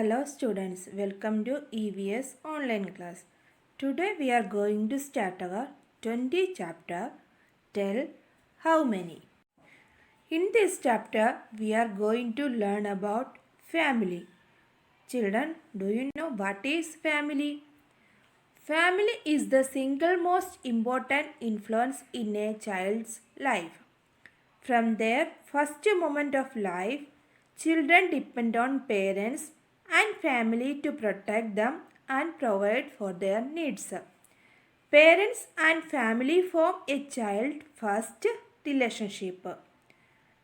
Hello students, welcome to EVS online class. Today we are going to start our 20 chapter, Tell How Many. In this chapter we are going to learn about family. Children, do you know what is family? Family is the single most important influence in a child's life. From their first moment of life, children depend on parents and family to protect them and provide for their needs. Parents and family form a child-first relationship.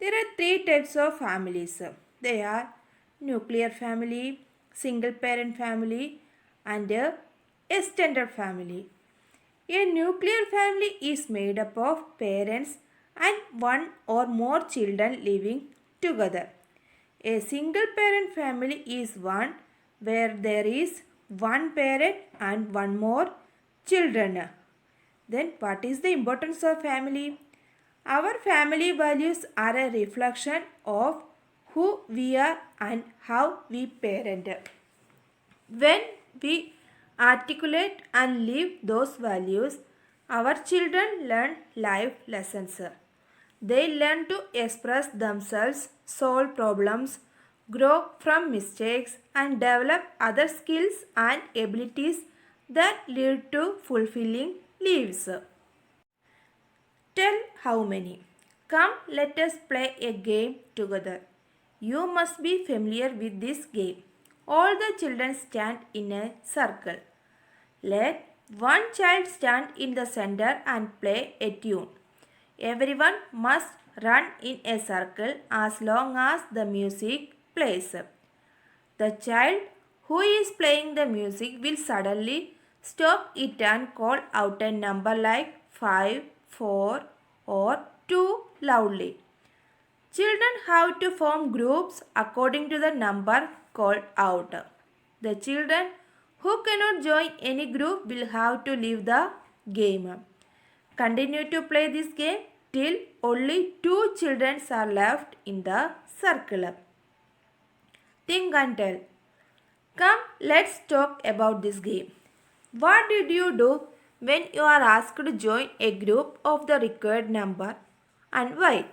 There are three types of families. They are nuclear family, single parent family, and a extended family. A nuclear family is made up of parents and one or more children living together. A single parent family is one where there is one parent and one more children. Then what is the importance of family? Our family values are a reflection of who we are and how we parent. When we articulate and live those values, our children learn life lessons. They learn to express themselves, solve problems, grow from mistakes, and develop other skills and abilities that lead to fulfilling lives. Tell how many. Come, let us play a game together. You must be familiar with this game. All the children stand in a circle. Let one child stand in the center and play a tune. Everyone must run in a circle as long as the music plays. The child who is playing the music will suddenly stop it and call out a number like 5, 4 or 2 loudly. Children have to form groups according to the number called out. The children who cannot join any group will have to leave the game. Continue to play this game till only 2 children are left in the circle. Think and tell. Come, let's talk about this game. What did you do when you are asked to join a group of the required number and why?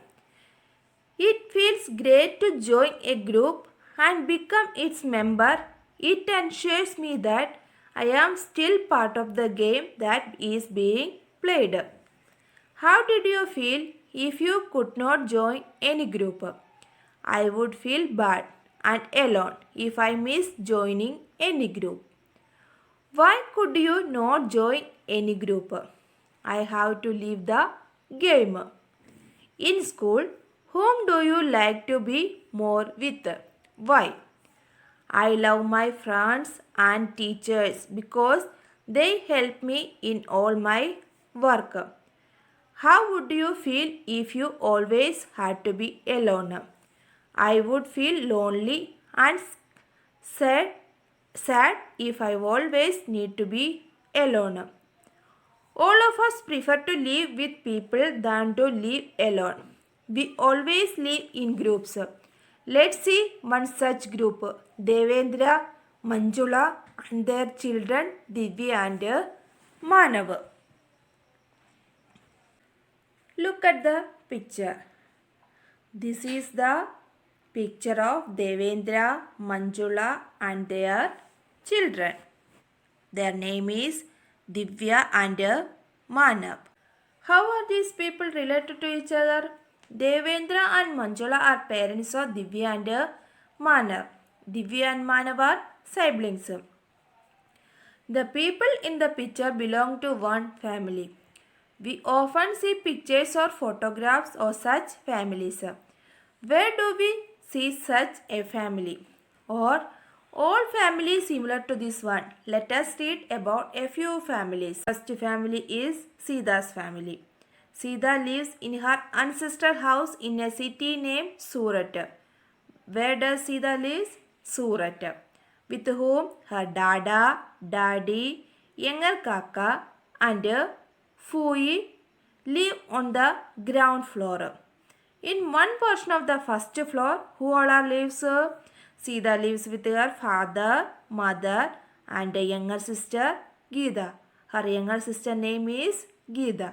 It feels great to join a group and become its member. It ensures me that I am still part of the game that is being played. How did you feel if you could not join any group? I would feel bad and alone if I missed joining any group. Why could you not join any group? I have to leave the game. In school, whom do you like to be more with? Why? I love my friends and teachers because they help me in all my work. How would you feel if you always had to be alone? I would feel lonely and sad if I always need to be alone. All of us prefer to live with people than to live alone. We always live in groups. Let's see one such group. Devendra, Manjula and their children Divya and Manav. Look at the picture. This is the picture of Devendra, Manjula and their children. Their name is Divya and Manav. How are these people related to each other? Devendra and Manjula are parents of Divya and Manav. Divya and Manav are siblings. The people in the picture belong to one family. We often see pictures or photographs of such families. Where do we see such a family? Or all families similar to this one. Let us read about a few families. First family is Sita's family. Sita lives in her ancestral house in a city named Surat. Where does Sita live? Surat. With whom her dada, daddy, younger kaka and Fui live on the ground floor. In one portion of the first floor, who all are lives? Sita lives with her father, mother and a younger sister, Geeta. Her younger sister name is Geeta.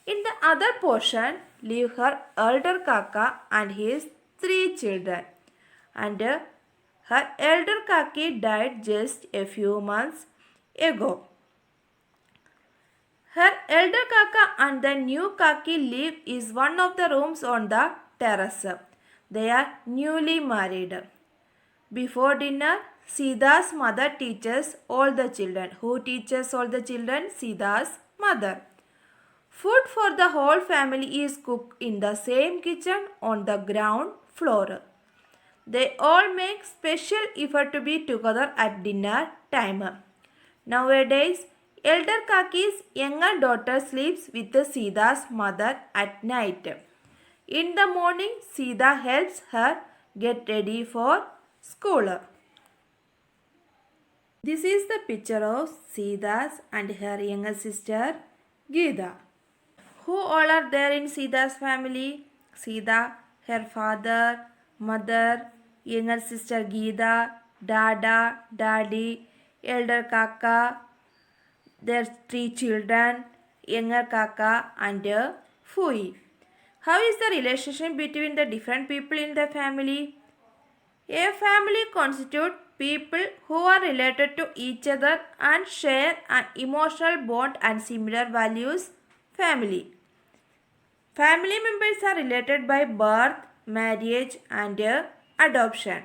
In the other portion, live her elder Kaka and his 3 children. And her elder Kaki died just a few months ago. Her elder Kaka and the new Kaki live is one of the rooms on the terrace. They are newly married. Before dinner, Sita's mother teaches all the children. Who teaches all the children? Sita's mother. Food for the whole family is cooked in the same kitchen on the ground floor. They all make special effort to be together at dinner time. Nowadays, elder Kaki's younger daughter sleeps with Sita's mother at night. In the morning, Sita helps her get ready for school. This is the picture of Sita's and her younger sister Geeta. Who all are there in Sita's family? Sita, her father, mother, younger sister Geeta, Dada, Daddy, elder Kaka, their 3 children, younger Kaka and Fui. How is the relationship between the different people in the family? A family constitutes people who are related to each other and share an emotional bond and similar values. Family. Family members are related by birth, marriage and adoption.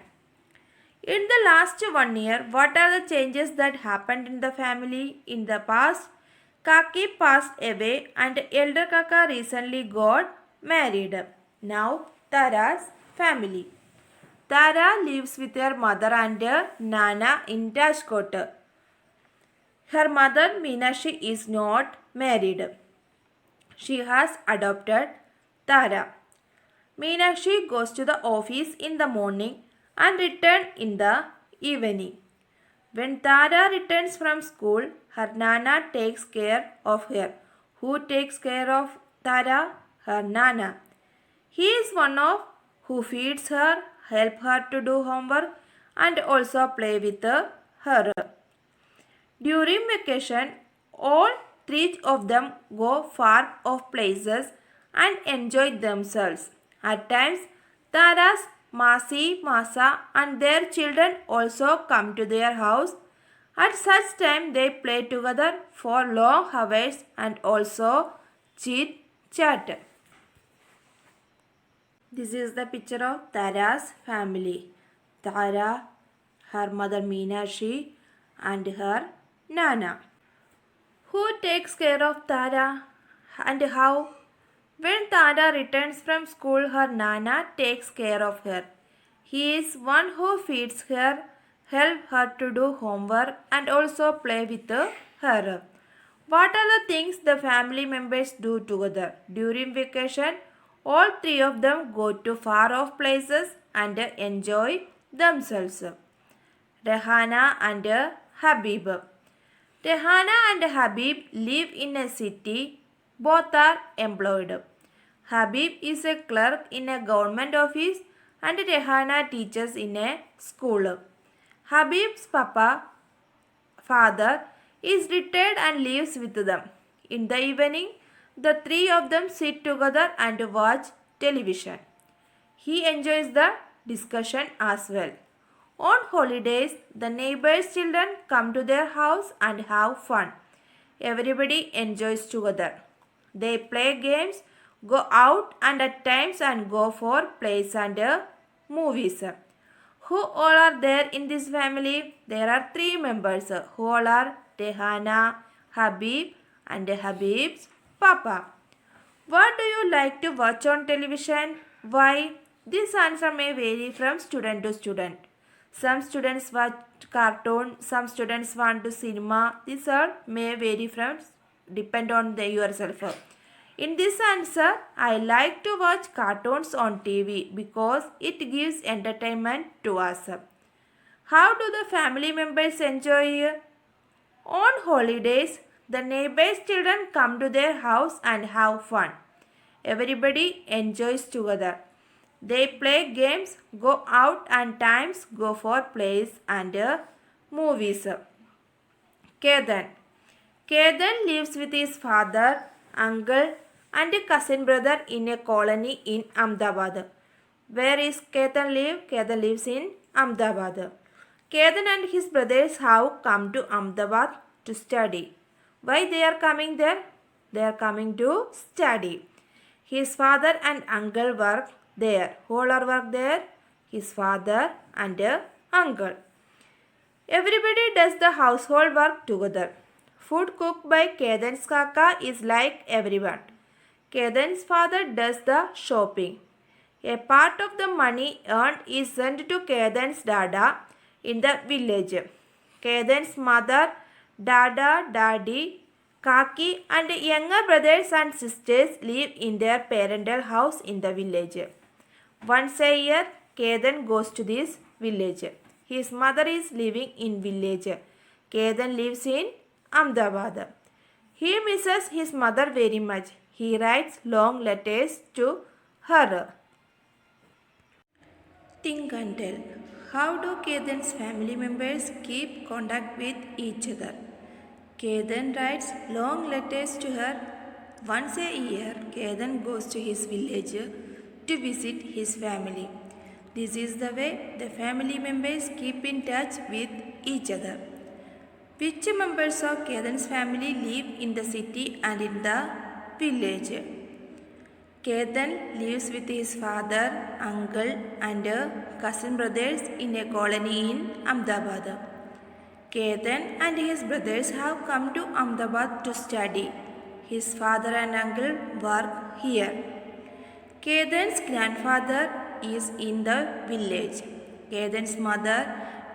In the last 1 year, what are the changes that happened in the family? In the past, Kaki passed away and elder Kaka recently got married. Now, Tara's family. Tara lives with her mother and Nana in Rajkot. Her mother Meenakshi is not married. She has adopted Tara. Meenakshi goes to the office in the morning and returns in the evening. When Tara returns from school, her Nana takes care of her. Who takes care of Tara? Her Nana. He is one of who feeds her, help her to do homework and also play with her. During vacation, all 3 of them go far off places and enjoy themselves. At times, Tara's Masi, Masa and their children also come to their house. At such time, they play together for long hours and also chit chat. This is the picture of Tara's family. Tara, her mother Meenakshi and her Nana. Who takes care of Tara and how? When Tara returns from school, her Nana takes care of her. He is one who feeds her, help her to do homework and also play with her. What are the things the family members do together? During vacation, all 3 of them go to far off places and enjoy themselves. Rehana and Habib. Rehana and Habib live in a city. Both are employed. Habib is a clerk in a government office and Rehana teaches in a school. Habib's father is retired and lives with them. In the evening, the 3 of them sit together and watch television. He enjoys the discussion as well. On holidays, the neighbors' children come to their house and have fun. Everybody enjoys together. They play games, go out and at times and go for plays and movies. Who all are there in this family? There are 3 members. Who all are? Rehana, Habib and Habib's Papa. What do you like to watch on television? Why? This answer may vary from student to student. Some students watch cartoon, some students want to cinema. These all may vary from, depend on yourself. In this answer, I like to watch cartoons on TV because it gives entertainment to us. How do the family members enjoy? On holidays, the neighbors' children come to their house and have fun. Everybody enjoys together. They play games, go out and times go for plays and movies. Kedan. Kedan lives with his father, uncle and cousin brother in a colony in Ahmedabad. Where is Kedan live? Kedan lives in Ahmedabad. Kedan and his brothers have come to Ahmedabad to study. Why they are coming there? They are coming to study. His father and uncle work there. Who all are work there? His father and uncle. Everybody does the household work together. Food cooked by Kedan's Kaka is like everyone. Kedan's father does the shopping. A part of the money earned is sent to Kedan's Dada in the village. Kedan's mother, Dada, Daddy, Kaki and younger brothers and sisters live in their parental house in the village. Once a year, Kedan goes to this village. His mother is living in village. Kedan lives in Ahmedabad. He misses his mother very much. He writes long letters to her. Think and tell. How do Kedan's family members keep contact with each other? Kedan writes long letters to her. Once a year, Kedan goes to his village to visit his family. This is the way the family members keep in touch with each other. Which members of Kedan's family live in the city and in the village? Kedan lives with his father, uncle and cousin brothers in a colony in Ahmedabad. Kedan and his brothers have come to Ahmedabad to study. His father and uncle work here. Kedan's grandfather is in the village. Kedan's mother,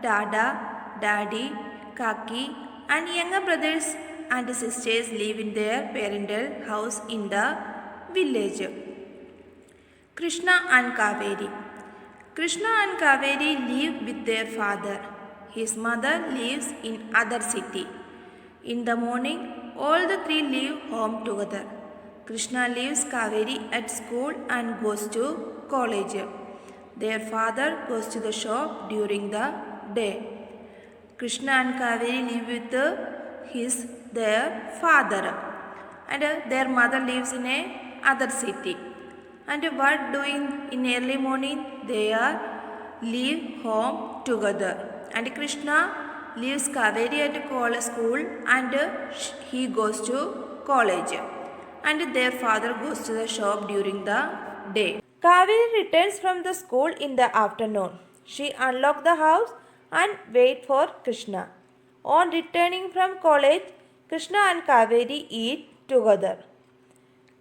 Dada, Daddy, Kaki and younger brothers and sisters live in their parental house in the village. Krishna and Kaveri. Krishna and Kaveri live with their father. His mother lives in other city. In the morning, all the three leave home together. Krishna leaves Kaveri at school and goes to college. Their father goes to the shop during the day. Krishna and Kaveri live with their father and their mother lives in a other city. And what doing in early morning? They are leave home together. And Krishna leaves Kaveri at school and he goes to college. And their father goes to the shop during the day. Kaveri returns from the school in the afternoon. She unlocks the house and waits for Krishna. On returning from college, Krishna and Kaveri eat together.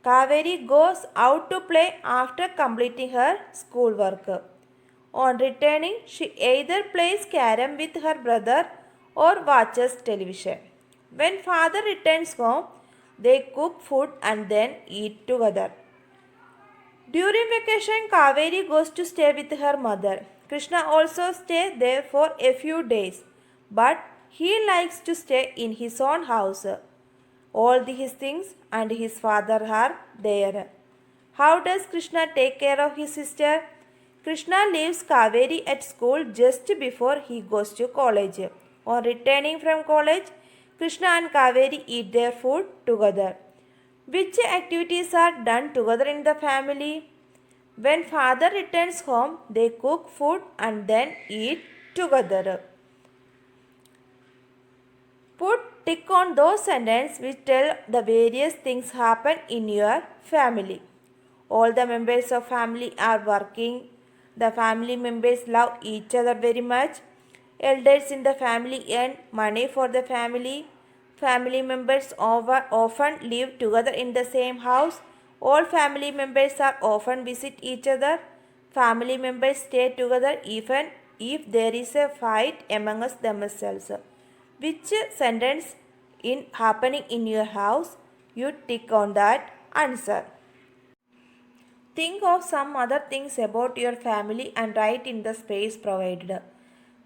Kaveri goes out to play after completing her schoolwork. On returning, she either plays carom with her brother or watches television. When father returns home, they cook food and then eat together. During vacation, Kaveri goes to stay with her mother. Krishna also stays there for a few days, but he likes to stay in his own house. All his things and his father are there. How does Krishna take care of his sister? Krishna leaves Kaveri at school just before he goes to college. On returning from college, Krishna and Kaveri eat their food together. Which activities are done together in the family? When father returns home, they cook food and then eat together. Put tick on those sentences which tell the various things happen in your family. All the members of family are working. The family members love each other very much. Elders in the family earn money for the family. Family members often live together in the same house. All family members are often visit each other. Family members stay together even if there is a fight amongst themselves. Which sentence in happening in your house? You tick on that answer. Think of some other things about your family and write in the space provided.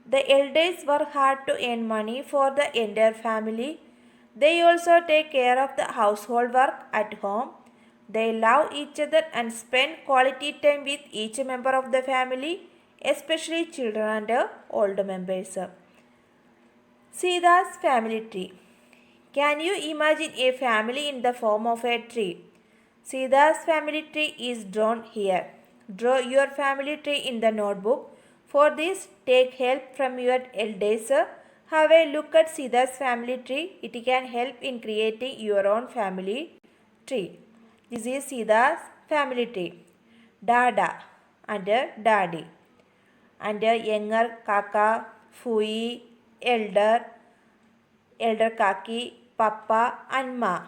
The elders work hard to earn money for the entire family. They also take care of the household work at home. They love each other and spend quality time with each member of the family, especially children and older members. Sita's family tree. Can you imagine a family in the form of a tree? Sita's family tree is drawn here. Draw your family tree in the notebook. For this, take help from your elders. Have a look at Sita's family tree. It can help in creating your own family tree. This is Sita's family tree. Dada and Daddy and younger Kaka, Fui, elder Kaki, Papa and Ma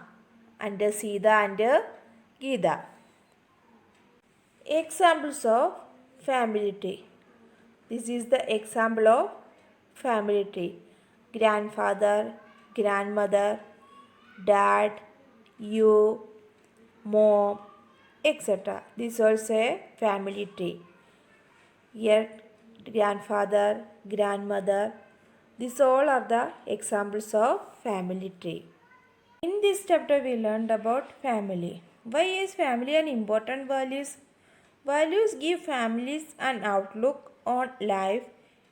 and Sita and Gita. Examples of family tree. This is the example of family tree. Grandfather, grandmother, dad, you, mom, etc. This is also a family tree. Here, grandfather, grandmother. These all are the examples of family tree. In this chapter, we learned about family. Why is family an important value? Values give families an outlook on life,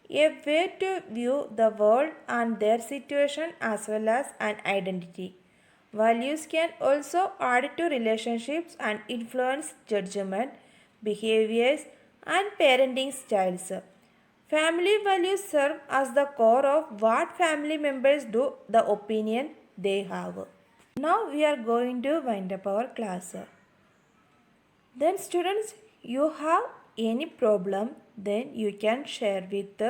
a way to view the world and their situation as well as an identity. Values can also add to relationships and influence judgment, behaviors, and parenting styles. Family values serve as the core of what family members do, the opinion they have. Now we are going to wind up our class. Then students, you have any problem, then you can share with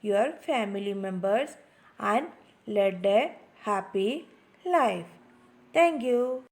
your family members and lead a happy life. Thank you.